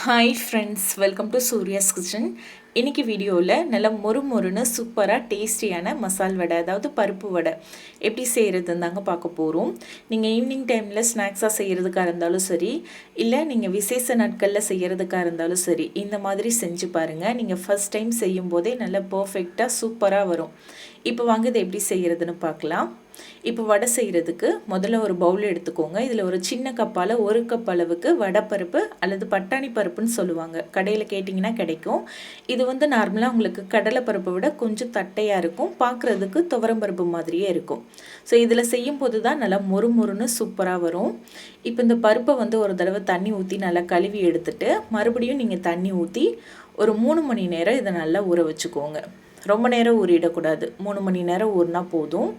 Hi friends, welcome to Surya's kitchen. இன்றைக்கி வீடியோவில் நல்லா மொறுன்னு சூப்பராக டேஸ்டியான மசால் வடை, அதாவது பருப்பு வடை எப்படி செய்கிறதுன்னு தாங்க பார்க்க போகிறோம். நீங்கள் ஈவினிங் டைமில் ஸ்நாக்ஸாக செய்கிறதுக்காக இருந்தாலும் சரி, இல்லை நீங்கள் விசேஷ நாட்களில் செய்கிறதுக்காக இருந்தாலும் சரி, இந்த மாதிரி செஞ்சு பாருங்கள். நீங்கள் ஃபஸ்ட் டைம் செய்யும் போதே நல்லா பர்ஃபெக்டாக சூப்பராக வரும். இப்போ வாங்க இதை எப்படி செய்கிறதுன்னு பார்க்கலாம். இப்போ வடை செய்கிறதுக்கு முதல்ல ஒரு பவுல் எடுத்துக்கோங்க. இதில் ஒரு சின்ன கப்பால் 1 கப் அளவுக்கு வடைப்பருப்பு அல்லது பட்டாணி பருப்புன்னு சொல்லுவாங்க, கடையில் கேட்டிங்கன்னா கிடைக்கும். இது நார்மலாக உங்களுக்கு கடலை பருப்பை விட கொஞ்சம் தட்டையாக இருக்கும், பார்க்குறதுக்கு துவரம்பருப்பு மாதிரியே இருக்கும். ஸோ இதில் செய்யும் போது தான் நல்லா மொறுன்னு சூப்பராக வரும். இப்போ இந்த பருப்பை ஒரு தடவை தண்ணி ஊற்றி நல்லா கழுவி எடுத்துட்டு மறுபடியும் நீங்கள் தண்ணி ஊற்றி ஒரு 3 மணி நேரம் இதை நல்லா ஊற வச்சுக்கோங்க. ரொம்ப நேரம் ஊறிடக்கூடாது, 3 மணி நேரம் ஊறினா போதும்.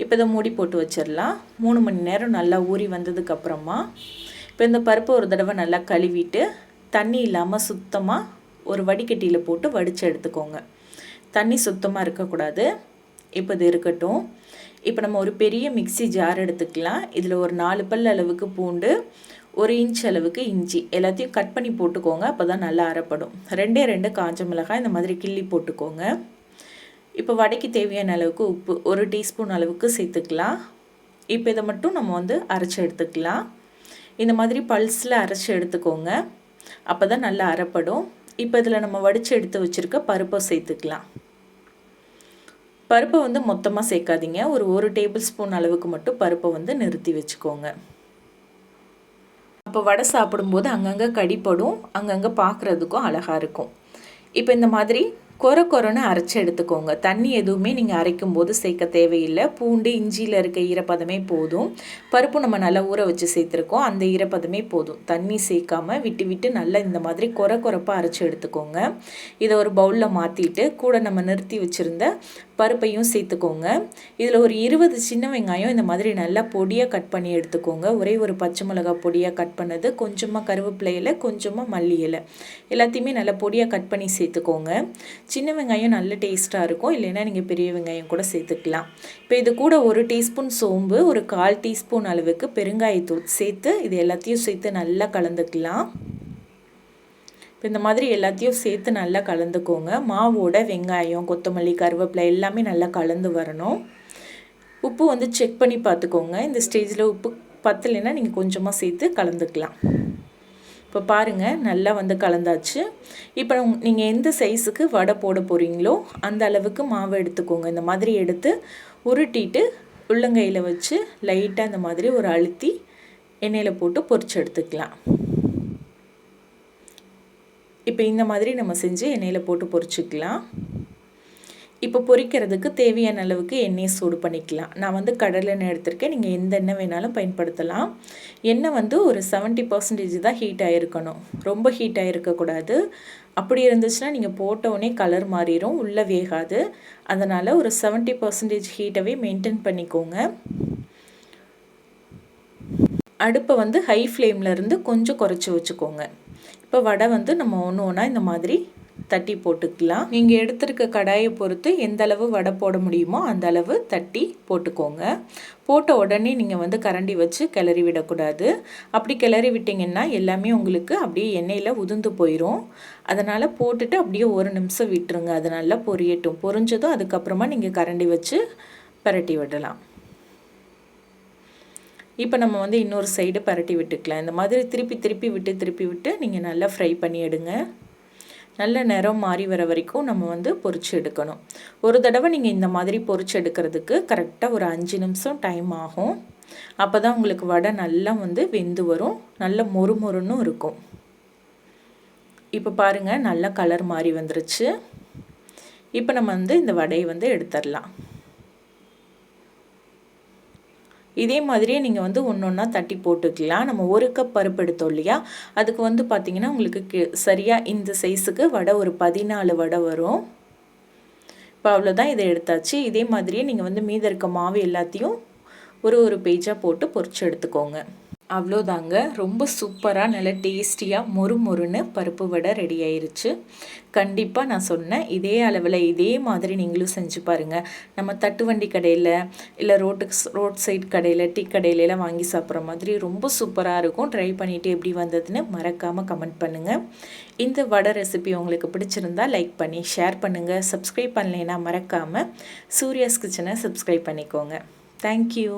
இப்போ இதை மூடி போட்டு வச்சிடலாம். 3 மணி நேரம் நல்லா ஊறி வந்ததுக்கப்புறமா இப்போ இந்த பருப்பை ஒரு தடவை நல்லா கழுவிட்டு தண்ணி இல்லாமல் சுத்தமாக ஒரு வடிகட்டியில் போட்டு வடித்து எடுத்துக்கோங்க. தண்ணி சுத்தமாக இருக்கக்கூடாது. இப்போ இது இருக்கட்டும். இப்போ நம்ம ஒரு பெரிய மிக்ஸி ஜார் எடுத்துக்கலாம். இதில் ஒரு 4 பல் அளவுக்கு பூண்டு, 1 இன்ச் அளவுக்கு இஞ்சி எல்லாத்தையும் கட் பண்ணி போட்டுக்கோங்க, அப்போ தான் நல்லா அரைப்படும். 2 காஞ்ச மிளகாய் இந்த மாதிரி கிள்ளி போட்டுக்கோங்க. இப்போ வடைக்கு தேவையான அளவுக்கு உப்பு 1 டீஸ்பூன் அளவுக்கு சேர்த்துக்கலாம். இப்போ இதை மட்டும் நம்ம அரைச்சி எடுத்துக்கலாம். இந்த மாதிரி பல்ஸில் அரைச்சி எடுத்துக்கோங்க, அப்போ தான் நல்லா அரைப்படும். இப்போ இதில் நம்ம வடித்து எடுத்து வச்சுருக்க பருப்பை சேர்த்துக்கலாம். பருப்பை மொத்தமாக சேர்க்காதீங்க, ஒரு 1 டேபிள் ஸ்பூன் அளவுக்கு மட்டும் பருப்பை நிறுத்தி வச்சுக்கோங்க. அப்போ வடை சாப்பிடும்போது அங்கங்கே கடிப்படும், அங்கங்கே பார்க்குறதுக்கும் அழகாக இருக்கும். இப்போ இந்த மாதிரி கொரன்னு அரைச்சி எடுத்துக்கோங்க. தண்ணி எதுவுமே நீங்கள் அரைக்கும் போது சேர்க்க தேவையில்லை. பூண்டு இஞ்சியில் இருக்க ஈரப்பதமே போதும். பருப்பு நம்ம நல்லா ஊற வச்சு சேர்த்துருக்கோம், அந்த ஈரப்பதமே போதும். தண்ணி சேர்க்காம விட்டு நல்லா இந்த மாதிரி கொரப்பாக அரைச்சி எடுத்துக்கோங்க. இதை ஒரு பவுலில் மாற்றிட்டு கூட நம்ம நிறுத்தி வச்சுருந்த பருப்பையும் சேர்த்துக்கோங்க. இதில் ஒரு 20 சின்ன வெங்காயம் இந்த மாதிரி நல்லா பொடியாக கட் பண்ணி எடுத்துக்கோங்க. ஒரே ஒரு பச்சை மிளகாய் பொடியாக கட் பண்ணது, கொஞ்சமாக கருவேப்பிலை இலை, கொஞ்சமாக மல்லி இலை எல்லாத்தையுமே நல்லா பொடியாக கட் பண்ணி சேர்த்துக்கோங்க. சின்ன வெங்காயம் நல்ல டேஸ்ட்டாக இருக்கும், இல்லைன்னா நீங்கள் பெரிய வெங்காயம் கூட சேர்த்துக்கலாம். இப்போ இது கூட 1 டீஸ்பூன் சோம்பு, ஒரு 1/4 டீஸ்பூன் அளவுக்கு பெருங்காயத்தூள் சேர்த்து இது எல்லாத்தையும் சேர்த்து நல்லா கலந்துக்கலாம். இப்போ இந்த மாதிரி எல்லாத்தையும் சேர்த்து நல்லா கலந்துக்கோங்க. மாவோட வெங்காயம், கொத்தமல்லி, கருவேப்பிலை எல்லாமே நல்லா கலந்து வரணும். உப்பு செக் பண்ணி பார்த்துக்கோங்க. இந்த ஸ்டேஜில் உப்பு பத்தலைன்னா நீங்கள் கொஞ்சமாக சேர்த்து கலந்துக்கலாம். இப்போ பாருங்கள், நல்லா கலந்தாச்சு. இப்போ நீங்கள் எந்த சைஸுக்கு வடை போட போகிறீங்களோ அந்த அளவுக்கு மாவை எடுத்துக்கோங்க. இந்த மாதிரி எடுத்து உருட்டிட்டு உள்ளங்கையில் வச்சு லைட்டாக இந்த மாதிரி ஒரு அழுத்தி எண்ணெயில் போட்டு பொரிச்சு எடுத்துக்கலாம். இப்போ இந்த மாதிரி நம்ம செஞ்சு எண்ணெயில் போட்டு பொரிச்சுக்கலாம். இப்போ பொரிக்கிறதுக்கு தேவையான அளவுக்கு எண்ணெயை சூடு பண்ணிக்கலாம். நான் கடலை எண்ணெய் எடுத்திருக்கேன், நீங்கள் எந்த எண்ணெய் வேணாலும் பயன்படுத்தலாம். எண்ணெய் ஒரு 70% தான் ஹீட் ஆகிருக்கணும், ரொம்ப ஹீட் ஆகிருக்கக்கூடாது. அப்படி இருந்துச்சுன்னா நீங்கள் போட்டவுடனே கலர் மாறிடும், உள்ளே வேகாது. அதனால் ஒரு 70% ஹீட்டவே மெயின்டைன் பண்ணிக்கோங்க. அடுப்பை ஹை ஃப்ளேமில் இருந்து கொஞ்சம் குறைச்சி வச்சுக்கோங்க. இப்போ வடை நம்ம ஒன்றா இந்த மாதிரி தட்டி போட்டுக்கலாம். நீங்கள் எடுத்துருக்க கடாயை பொறுத்து எந்த அளவு வடை போட முடியுமோ அந்த அளவு தட்டி போட்டுக்கோங்க. போட்ட உடனே நீங்கள் கரண்டி வச்சு கிளறி விடக்கூடாது. அப்படி கிளறி விட்டிங்கன்னா எல்லாமே உங்களுக்கு அப்படியே எண்ணெயில் உதிர்ந்து போயிடும். அதனால் போட்டுட்டு அப்படியே 1 நிமிஷம் விட்டுருங்க, அது நல்லா பொரியட்டும். பொரிஞ்சதும் அதுக்கப்புறமா நீங்கள் கரண்டி வச்சு பரட்டி விடலாம். இப்போ நம்ம இன்னொரு சைடு பரட்டி விட்டுக்கலாம். இந்த மாதிரி திருப்பி விட்டு நீங்கள் நல்லா ஃப்ரை பண்ணி எடுங்க. நல்ல நிறம் மாறி வர வரைக்கும் நம்ம பொரிச்சு எடுக்கணும். ஒரு தடவை நீங்கள் இந்த மாதிரி பொரிச்சு எடுக்கிறதுக்கு கரெக்டாக ஒரு 5 நிமிஷம் டைம் ஆகும். அப்போ தான் உங்களுக்கு வடை நல்லா வெந்து வரும், நல்ல மொறுன்னு இருக்கும். இப்போ பாருங்கள், நல்லா கலர் மாறி வந்துருச்சு. இப்போ நம்ம இந்த வடையை எடுத்துடலாம். இதே மாதிரியே நீங்கள் ஒன்றா தட்டி போட்டுக்கலாம். நம்ம 1 கப் பருப்பு எடுத்தோம் இல்லையா, அதுக்கு பார்த்திங்கன்னா உங்களுக்கு சரியாக இந்த சைஸுக்கு வடை ஒரு 14 வடை வரும். இப்போ அவ்வளோதான், இதை எடுத்தாச்சு. இதே மாதிரியே நீங்கள் மீத இருக்க மாவு எல்லாத்தையும் ஒரு பேஜாக போட்டு பொரிச்சு எடுத்துக்கோங்க. அவ்வளோதாங்க. ரொம்ப சூப்பராக நல்ல டேஸ்டியாக மொறுமொறுன்னு பருப்பு வடை ரெடி ஆயிருச்சு. கண்டிப்பாக நான் சொன்னேன் இதே அளவில் இதே மாதிரி நீங்களும் செஞ்சு பாருங்கள். நம்ம தட்டுவண்டி கடையில் இல்லை ரோட் சைட் கடையில் டீ கடையிலலாம் வாங்கி சாப்பிட்ற மாதிரி ரொம்ப சூப்பராக இருக்கும். ட்ரை பண்ணிவிட்டு எப்படி வந்ததுன்னு மறக்காமல் கமெண்ட் பண்ணுங்கள். இந்த வடை ரெசிபி உங்களுக்கு பிடிச்சிருந்தா லைக் பண்ணி ஷேர் பண்ணுங்கள். சப்ஸ்கிரைப் பண்ணலைன்னா மறக்காமல் சூர்யாஸ் கிச்சனை சப்ஸ்கிரைப் பண்ணிக்கோங்க. தேங்க்யூ.